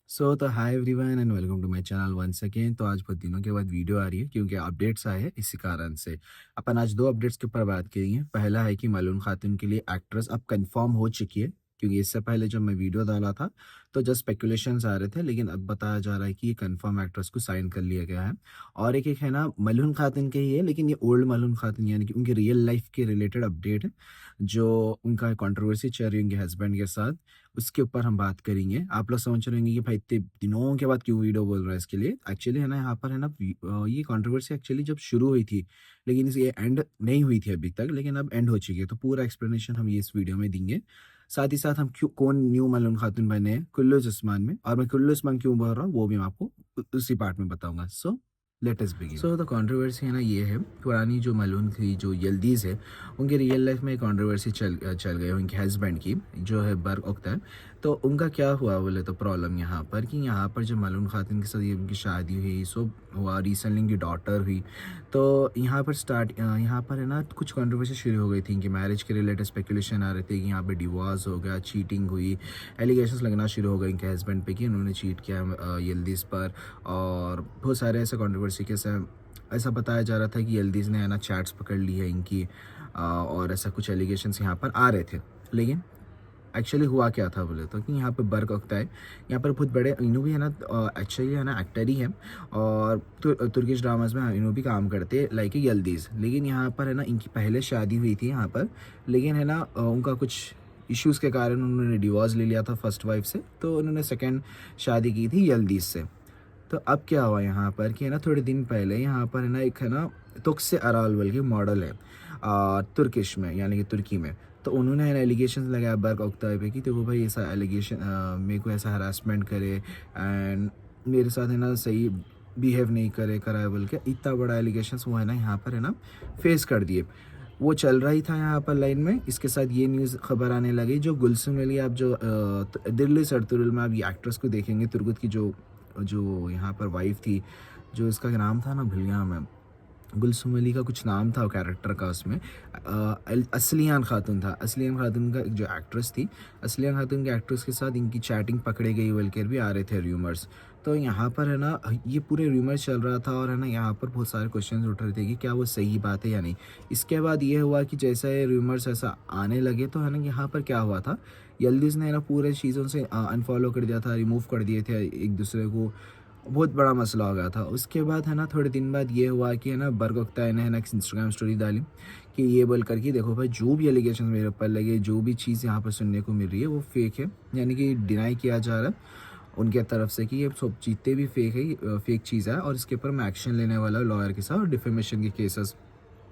तो hi everyone and welcome to my channel once again. तो आज बहुत दिनों के बाद वीडियो आ रही है क्योंकि अपडेट्स आए हैं, इसी कारण से अपन आज दो अपडेट्स के ऊपर बात करेंगे। पहला है कि मालूम खातून के लिए एक्ट्रेस अब कंफर्म हो चुकी है, क्योंकि इससे पहले जब मैं वीडियो डाला था तो जस्ट स्पेकुलेशंस आ रहे थे, लेकिन अब बताया जा रहा है कि ये कंफर्म एक्ट्रेस को साइन कर लिया गया है। और एक है ना मलून खातून के ही है, लेकिन ये ओल्ड मलून खातून यानी कि उनकी रियल लाइफ के रिलेटेड अपडेट है, जो उनका कंट्रोवर्सी चल रही है उनके हस्बैंड के साथ, उसके ऊपर हम बात करेंगे। आप लोग समझ रहे होंगे कि भाई इतने दिनों के बाद क्यों वीडियो बोल रहा है इसके लिए। एक्चुअली है ना यहाँ पर है ना ये कंट्रोवर्सी एक्चुअली जब शुरू हुई थी, लेकिन ये एंड नहीं हुई थी अभी तक, लेकिन अब एंड हो चुकी है। तो पूरा एक्सप्लेनेशन हम ये इस वीडियो में देंगे। साथ ही साथ हम क्यों कौन न्यू मलून खातून बने हैं कुल्लू उस्मान में, और मैं कुल्लू उस्मान क्यों बोल रहा हूँ वो भी मैं आपको उसी पार्ट में बताऊंगा। So let us begin. The controversy है ना ये है, पुरानी जो मलून थी जो यल्दीज है, उनकी रियल लाइफ में कंट्रोवर्सी चल गई उनके हस्बैंड की, जो है बर्क अख्तर। तो उनका क्या हुआ बोले तो प्रॉब्लम यहाँ पर कि यहाँ पर जब मालूम खातून के साथ ये उनकी शादी हुई, सो हुआ रिसेंटली उनकी डॉटर हुई। तो यहाँ पर है ना कुछ कंट्रोवर्सी शुरू हो गई थी कि मैरिज के रिलेटेड स्पेकुलेशन आ रहे थे कि यहाँ पे डिवोर्स हो गया, चीटिंग हुई, एलिगेशंस लगना शुरू हो गए इनके हस्बैंड पे कि उन्होंने चीट किया यल्दीज़ पर। और बहुत सारे ऐसे कंट्रोवर्सी के ऐसा बताया जा रहा था कि यल्दीज़ ने है ना चैट्स पकड़ ली है इनकी, और ऐसा कुछ एलिगेशंस यहाँ पर आ रहे थे। लेकिन एक्चुअली हुआ क्या था बोले तो कि यहाँ पे बर्क अख्तर है, यहाँ पर बहुत बड़े इनू भी है ना, एक्चुअली है ना एक्टर ही है, और तुर्किश ड्रामाज में इनू भी काम करते हैं लाइक यल्दीज़। लेकिन यहाँ पर है ना इनकी पहले शादी हुई थी यहाँ पर, लेकिन है ना उनका कुछ इश्यूज़ के कारण उन्होंने डिवोर्स ले लिया था फर्स्ट वाइफ से, तो उन्होंने सेकेंड शादी की थी यल्दीज़ से। तो अब क्या हुआ यहाँ पर कि है ना थोड़े दिन पहले यहाँ पर है ना एक है ना तुक्से अराल की मॉडल है तुर्किश में यानी कि तुर्की में। तो उन्होंने एलिगेशन लगाया बर्क अख्तर पे कि देखो भाई ऐसा एलिगेशन मेरे को ऐसा हरासमेंट करे एंड मेरे साथ है ना सही बिहेव नहीं करा है बोल के इतना बड़ा एलिगेशन वो है ना यहाँ पर है ना फेस कर दिए। वो चल रहा ही था यहाँ पर लाइन में, इसके साथ ये न्यूज़ खबर आने लगी जो गुलशन अली, आप जो दिल्ली सरतुरुल में आप ये एक्ट्रेस को देखेंगे तुर्गुत की, जो जो यहाँ पर वाइफ थी, जो इसका नाम था ना भूल गया मैं, गुलसुम अली का कुछ नाम था कैरेक्टर का उसमें। असलियान खातून था, असलियान खातून का जो एक्ट्रेस थी, असलियान खातून के एक्ट्रेस के साथ इनकी चैटिंग पकड़े गई बोलकर भी आ रहे थे र्यूमर्स। तो यहाँ पर है ना ये पूरे र्यूमर्स चल रहा था, और है ना यहाँ पर बहुत सारे क्वेश्चंस उठ रहे थे कि क्या वो सही बात है या नहीं। इसके बाद ये हुआ कि जैसा ये र्यूमर्स ऐसा आने लगे, तो है ना यहाँ पर क्या हुआ था, यल्दीज़ ने ना पूरे चीज़ों से अनफॉलो कर दिया था, रिमूव कर दिए थे एक दूसरे को। बहुत बड़ा मसला हो गया था। उसके बाद है ना थोड़े दिन बाद ये हुआ कि है ना बर्क अख्तर ने है ना एक इंस्टाग्राम स्टोरी डाली कि ये बोल कर कि देखो भाई जो भी एलिगेशन मेरे ऊपर लगे, जो भी चीज़ यहाँ पर सुनने को मिल रही है वो फेक है, यानी कि डिनाई किया जा रहा है उनके तरफ से कि ये सब जितने भी फेक है, फेक चीज़ है, और इसके ऊपर मैं एक्शन लेने वाला लॉयर के साथ, और डिफेमेशन के केसेस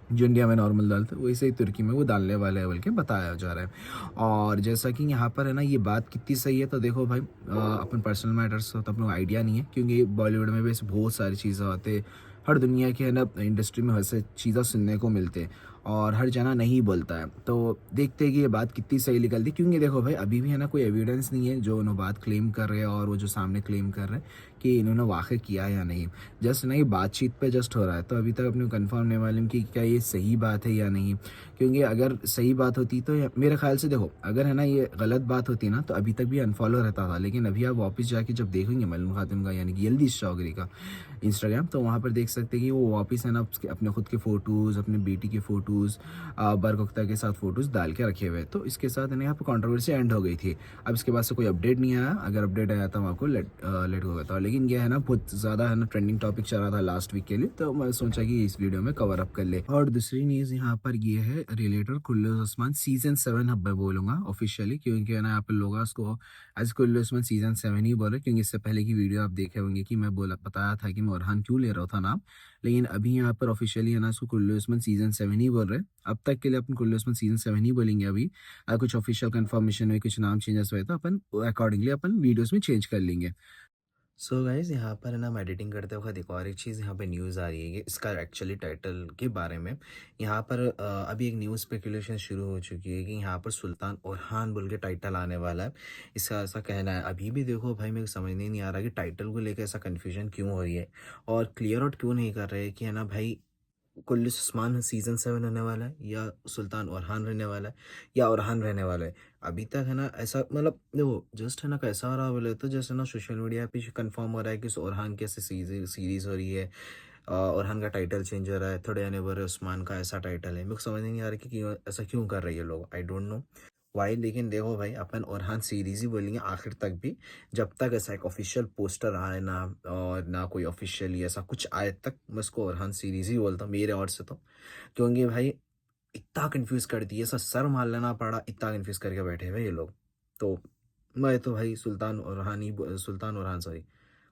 जो इंडिया में नॉर्मल डालते हैं वैसे ही तुर्की में वो डालने वाले है, बल्कि बताया जा रहा है। और जैसा कि यहाँ पर है ना ये बात कितनी सही है, तो देखो भाई अपन पर्सनल मैटर्स तो अपने आइडिया नहीं है, क्योंकि बॉलीवुड में भी ऐसे बहुत सारी चीज़ें आते हैं, हर दुनिया की है ना इंडस्ट्री में वैसे चीज़ें सुनने को मिलते हैं, और हर जना नहीं बोलता है। तो देखते हैं कि ये बात कितनी सही निकलती, क्योंकि देखो भाई अभी भी है ना कोई एविडेंस नहीं है जो उन्होंने बात क्लेम कर रहे हैं, और वो जो सामने क्लेम कर रहे हैं कि इन्होंने वाकई किया या नहीं, जस्ट नहीं बातचीत पे जस्ट हो रहा है। तो अभी तक अपने कंफर्म नहीं मालूम कि क्या ये सही बात है या नहीं, क्योंकि अगर सही बात होती तो मेरे ख्याल से देखो अगर है ना ये गलत बात होती ना तो अभी तक भी अनफॉलो रहता था। लेकिन अभी आप वापस जाके जब देखोगे मलूम खातून का यानी कि यल्दीज़ चौधरी का इंस्टाग्राम, तो वहाँ पर देख सकते हैं कि वो वापस है ना अपने खुद के फ़ोटोज़, अपने बेटी के फ़ोटोज़, बर्क अख्तर के साथ फ़ोटोज़ डाल के रखे हुए हैं। तो इसके साथ है ना यहाँ पर कंट्रोवर्सी एंड हो गई थी। अब इसके बाद से कोई अपडेट नहीं आया, अगर अपडेट आया तो मैं आपको लेट हो गया था। लेकिन ये है ना बहुत ज़्यादा है ना ट्रेंडिंग टॉपिक चल रहा था लास्ट वीक के लिए, तो मैं सोचा कि इस वीडियो में कवर अप कर ले। और दूसरी न्यूज़ यहाँ पर ये है रिलेटेड कुल्लू उस्मान सीजन 7, अब मैं बोलूँगा ऑफिशियली, क्योंकि है ना यहाँ पर लोग उसको एज कुल्लू उस्मान सीजन 7 ही बोले, क्योंकि इससे पहले की वीडियो आप देखे होंगे कि मैं बोला बताया था कि मैं ओरहान क्यों ले रहा था नाम। लेकिन अभी यहाँ पर ऑफिशियली है ना इसको कुल्लू उस्मान सीजन 7 ही बोल रहे हैं। अब तक के लिए अपन कुल्लू उस्मान सीजन 7 ही बोलेंगे। अभी कुछ ऑफिशियल कंफर्मेशन हुई, कुछ नाम चेंजेस हुए तो अपन अकॉर्डिंगली अपन वीडियोस में चेंज कर लेंगे। सो गाइज़ यहाँ पर है ना मैं एडिटिंग करते वक्त एक और एक चीज़ यहाँ पे न्यूज़ आ रही है कि इसका एक्चुअली टाइटल के बारे में। यहाँ पर अभी एक न्यूज़ स्पेकुलेशन शुरू हो चुकी है कि यहाँ पर सुल्तान ओरहान बोल के टाइटल आने वाला है। इसका ऐसा कहना है। अभी भी देखो भाई मेरे को समझ नहीं आ रहा कि टाइटल को लेकर ऐसा कन्फ्यूजन क्यों हो रही है, और क्लियर आउट क्यों नहीं कर रहे हैं कि है ना भाई कुल्लूस उस्मान सीज़न 7 रहने वाला है या सुल्तान ओरहान रहने वाला है या ओरहान रहने वाला है। अभी तक है ना ऐसा मतलब देखो जस्ट है ना कैसा हो रहा है बोले तो जैसे ना सोशल मीडिया पे कंफर्म हो रहा है कि ओरहान की ऐसे सीरीज़ हो रही है। ओरहान का टाइटल चेंज हो रहा है, थोड़े आने पर उस्मान का ऐसा टाइटल है। मेरे को समझ नहीं आ रहा कि क्यों ऐसा क्यों कर रही है लोग, आई डोंट नो व्हाई। लेकिन देखो भाई अपन ओरहान सीरीज़ ही बोलेंगे आखिर तक भी, जब तक ऐसा एक ऑफिशियल पोस्टर आए ना और ना कोई ऑफिशियली ऐसा कुछ आए तक मैं इसको ओरहान सीरीज़ ही बोलता हूँ मेरे ओर से तो। क्योंकि भाई इतना कन्फ्यूज़ कर दिया, ऐसा सर मार लेना पड़ा, इतना कन्फ्यूज़ करके बैठे हुए ये लोग। तो मैं तो भाई सुल्तान ओरहान सॉरी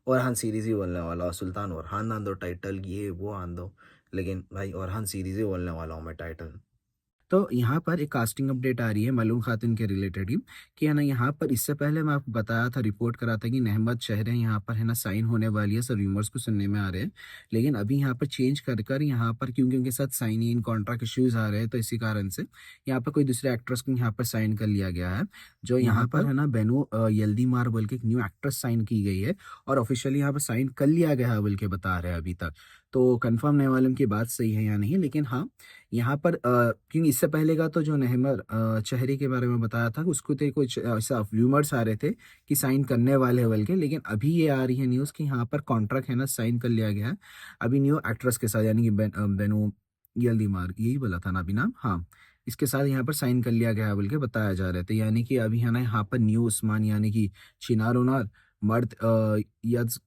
ओरहान सीरीज़ ही बोलने वाला हूँ। सुल्तान ओरहान आन दो टाइटल, ये वो आन दो, लेकिन भाई ओरहान सीरीज़ ही बोलने वाला हूँ मैं टाइटल। तो यहाँ पर एक कास्टिंग अपडेट आ रही है मलूम खातून के रिलेटेड ही कि है ना यहाँ पर इससे पहले मैं आपको बताया था, रिपोर्ट करा था कि नहमत शहरें यहाँ पर है ना साइन होने वाली है, सब रूमर्स को सुनने में आ रहे हैं। लेकिन अभी यहाँ पर चेंज कर कर यहाँ पर क्योंकि उनके साथ साइन इन कॉन्ट्रैक्ट इश्यूज आ रहे हैं, तो इसी कारण से यहाँ पर कोई दूसरे एक्ट्रेस को यहाँ पर साइन कर लिया गया है। जो यहाँ पर है ना बेनू यल्दीमार बोल के एक न्यू एक्ट्रेस साइन की गई है और ऑफिशियली यहाँ पर साइन कर लिया गया है बोल के बता रहे हैं अभी तक। तो कंफर्म नहीं मालूम की बात सही है या नहीं, लेकिन हाँ यहाँ पर क्योंकि इससे पहले का तो जो नेहमर चहरी के बारे में बताया था उसको तो कुछ ऐसा र्यूमर्स आ रहे थे कि साइन करने वाले हैं बल्कि, लेकिन अभी ये आ रही है न्यूज़ कि यहाँ पर कॉन्ट्रैक्ट है ना साइन कर लिया गया है अभी न्यू एक्ट्रेस के साथ, यानी कि बेनू यल्दीमार, यही बोला था ना अभी नाम, हाँ इसके साथ यहाँ पर साइन कर लिया गया है बोल के बताया जा रहा है। तो यानी कि अभी है ना यहाँ पर न्यू उस्मान यानी कि चिनार उनार मर्द यदिज़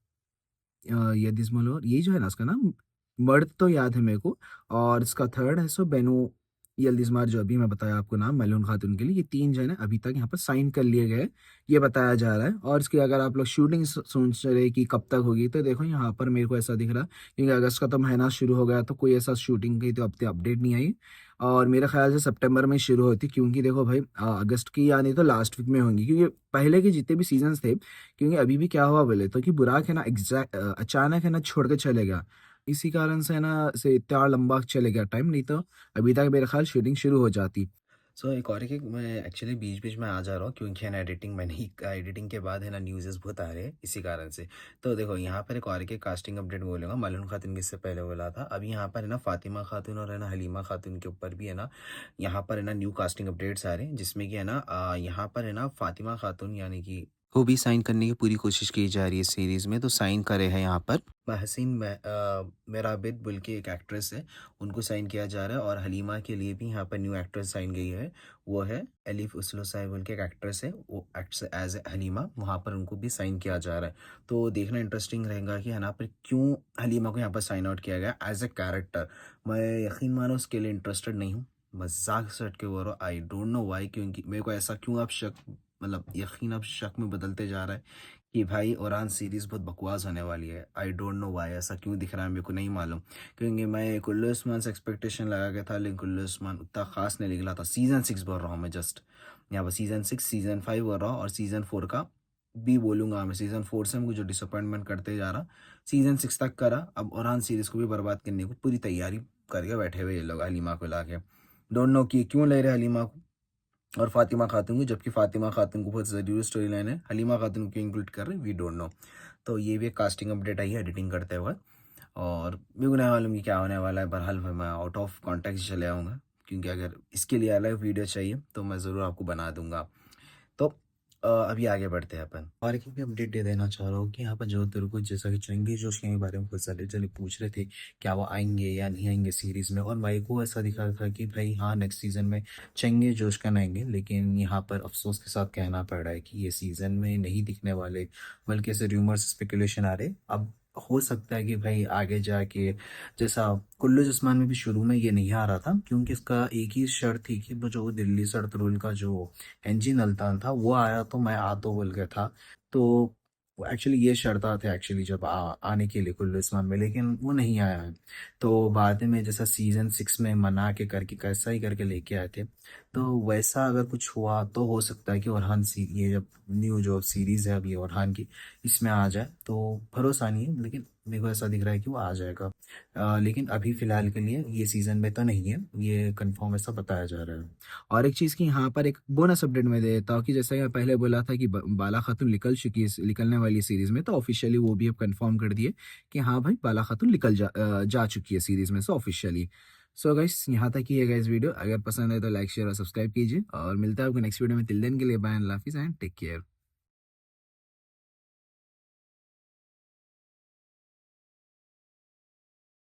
यही जो है ना उसका नाम, मर्द तो याद है मेरे को। और इसका थर्ड है सो बेनू यल्दिज़मार, जो अभी मैं बताया आपको नाम मलून खातून के लिए, ये 3 जो है ना अभी तक यहाँ पर साइन कर लिए गए, ये बताया जा रहा है। और इसकी अगर आप लोग शूटिंग सोच रहे कि कब तक होगी, तो देखो यहाँ पर मेरे को ऐसा दिख रहा है क्योंकि अगस्त का तो महीना शुरू हो गया, तो कोई ऐसा शूटिंग की तो अब तक अपडेट नहीं आई। और मेरे ख्याल से सितंबर में शुरू होती, क्योंकि देखो भाई अगस्त की यानी तो लास्ट वीक में होंगी, क्योंकि पहले के जितने भी सीजन्स थे, क्योंकि अभी भी क्या हुआ बोले तो कि बुराक है ना अचानक है ना छोड़ के चले गया, इसी कारण से है ना से इतना लंबा चले गया टाइम, नहीं तो अभी तक मेरे ख्याल शूटिंग शुरू हो जाती। सो एक और एक मैं एक्चुअली बीच-बीच में आ जा रहा हूँ क्योंकि है ना एडिटिंग के बाद है ना न्यूज़ेस बहुत आ रहे हैं इसी कारण से। तो देखो यहाँ पर एक और एक कास्टिंग अपडेट बोलूँगा, मलून खातून की इससे पहले बोला था। अभी यहाँ पर है ना फातिमा खातून और है ना हलीमा खातून के ऊपर भी है ना यहाँ पर है ना न्यू कास्टिंग अपडेट्स आ रहे हैं, जिसमें कि है ना यहाँ पर है ना फातिमा खातून यानी कि को भी साइन करने की पूरी कोशिश की जा रही है सीरीज़ में, तो साइन करे हैं यहाँ पर मेराबिद बोल के एक एक्ट्रेस है, उनको साइन किया जा रहा है। और हलीमा के लिए भी यहाँ पर न्यू एक्ट्रेस साइन गई है, वो है एलिफ उसलुसाई बोल के एक एक्ट्रेस है, वो एक्ट्स एज ए हलीमा, वहाँ पर उनको भी साइन किया जा रहा है। तो देखना इंटरेस्टिंग रहेगा कि यहाँ पर क्यों हलीमा को यहाँ पर साइन आउट किया गया एज ए कैरेक्टर। मैं यकीन मानो उसके लिए इंटरेस्टेड नहीं हूँ, मजाक से हट के बोल रहा हूँ, आई डोंट नो वाई, क्योंकि मेरे को ऐसा क्यों अब शक मतलब यकीन अब शक में बदलते जा रहा है कि भाई ओरान सीरीज़ बहुत बकवास होने वाली है। आई डोंट नो व्हाई ऐसा क्यों दिख रहा है, मेरे को नहीं मालूम। क्योंकि मैं कुल्लू उस्मान से एक्सपेक्टेशन लगा के था, लेकिन कुल्लू उस्मान उतना खास नहीं निकला था। सीज़न 6 बोल रहा हूँ मैं, जस्ट यहाँ पर सीज़न 6 सीज़न 5 बोल रहा हूँ, और सीज़न 4 का भी बोलूँगा मैं। सीज़न 4 से मुझे जो डिसअपॉइंटमेंट करते जा रहा, सीज़न 6 तक करा, अब ओरान सीरीज़ को भी बर्बाद करने को पूरी तैयारी करके बैठे हुए ये लोग हलीमा को ला के। डोंट नो कि क्यों ले रहे हलीमा को और फातिमा खातून को, जबकि फातिमा खातून को बहुत ज़रूरी स्टोरी लाइन है, हलीमा खातून को क्यों इंक्लूड कर रहे हैं वी डोंट नो। तो ये भी एक कास्टिंग अपडेट आई है एडिटिंग करते वक्त, और मेरे को नहीं मालूम कि क्या होने वाला है। बहरहाल मैं आउट ऑफ कॉन्टेक्स्ट चले आऊँगा, क्योंकि अगर इसके लिए अलग वीडियो चाहिए तो मैं ज़रूर आपको बना दूंगा। तो अभी आगे बढ़ते हैं अपन, और एक भी अपडेट दे देना चाह रहा हूँ कि यहाँ पर जो तेरे को जैसा कि चंगी जोश के बारे में कुछ सारे जने पूछ रहे थे क्या वो आएंगे या नहीं आएंगे सीरीज़ में, और मेरे को ऐसा दिखा था कि भाई हाँ नेक्स्ट सीज़न में चंगे जोश का आएंगे, लेकिन यहाँ पर अफसोस के साथ कहना पड़ रहा है कि ये सीज़न में नहीं दिखने वाले, बल्कि ऐसे र्यूमर्स स्पेकुलेशन आ रहे। अब हो सकता है कि भाई आगे जाके, जैसा कुल्लू उस्मान में भी शुरू में ये नहीं आ रहा था, क्योंकि इसका एक ही शर्त थी कि वो जो दिल्ली सड़क रूल का जो इंजन अल्तान था वो आया तो मैं आ तो बोल गया था। तो एक्चुअली ये शर्ता थे एक्चुअली जब आने के लिए कुल्लू उस्मान में, लेकिन वो नहीं आया है। तो बाद में जैसा सीज़न 6 में मना के करके कैसा ही करके लेके आए थे, तो वैसा अगर कुछ हुआ तो हो सकता है कि ओरहान ये जब न्यू जो सीरीज़ है अभी ओरहान की, इसमें आ जाए। तो भरोसा नहीं है, लेकिन मेरे को ऐसा दिख रहा है कि वो आ जाएगा। लेकिन अभी फ़िलहाल के लिए ये सीज़न में तो नहीं है, ये कन्फर्म ऐसा बताया जा रहा है। और एक चीज़ कि यहाँ पर एक बोनस अपडेट मैं दे देता हूँ कि जैसा कि मैं पहले बोला था कि ब बाला खातून निकलने वाली है सीरीज़ में, तो ऑफ़िशियली वो भी अब कन्फर्म कर दिए कि हाँ भाई, बाला खातून जा चुकी है सीरीज़ में से ऑफ़िशियली। सो गाइस, यहाँ तक ही है गाइस वीडियो। अगर पसंद आए तो लाइक, शेयर और सब्सक्राइब कीजिए और मिलता है आपको नेक्स्ट वीडियो में। टिल देन के लिए बाय एंड अल्लाह हाफ़िज़ एंड टेक केयर।